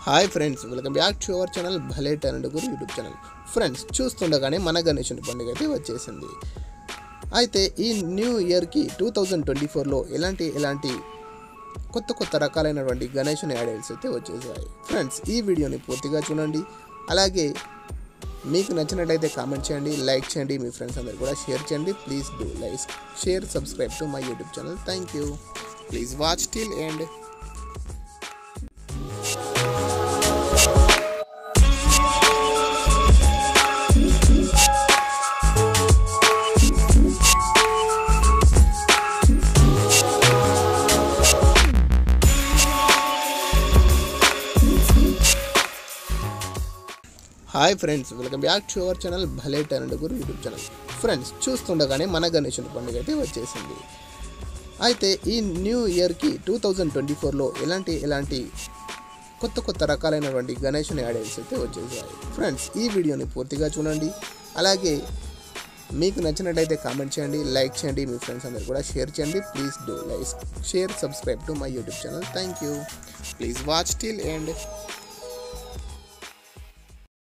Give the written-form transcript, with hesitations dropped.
Hi friends, welcome back to our channel భలే talent గురు YouTube channel. Friends, చూస్తుండగానే మన గణేశుని పండుగ అయితే వచ్చేసింది. అయితే ఈ న్యూ ఇయర్కి 2024లో ఎలాంటి కొత్త రకాలైనటువంటి గణేశుని ఐడల్స్ అయితే వచ్చేసాయి. ఫ్రెండ్స్, ఈ వీడియోని పూర్తిగా చూడండి. అలాగే మీకు నచ్చినట్లయితే కామెంట్ చేయండి, లైక్ చేయండి, మీ ఫ్రెండ్స్ అందరు కూడా షేర్ చేయండి. Please do like, share, subscribe to my YouTube channel. Thank you. Please watch till end. Hi friends, welcome back to our channel భలే టాలెంట్ గురు యూట్యూబ్ ఛానల్. ఫ్రెండ్స్, చూస్తుండగానే మన గణేశుని పండుగ అయితే వచ్చేసింది. అయితే ఈ న్యూ ఇయర్కి 2024లో ఎలాంటి కొత్త రకాలైనటువంటి గణేశుని ఐడల్స్ అయితే వచ్చేసాయి. ఫ్రెండ్స్, ఈ వీడియోని పూర్తిగా చూడండి. అలాగే మీకు నచ్చినట్లయితే కామెంట్ చేయండి, లైక్ చేయండి, మీ ఫ్రెండ్స్ అందరు కూడా షేర్ చేయండి. Please do like, share, subscribe to my YouTube channel. Thank you. Please watch till end.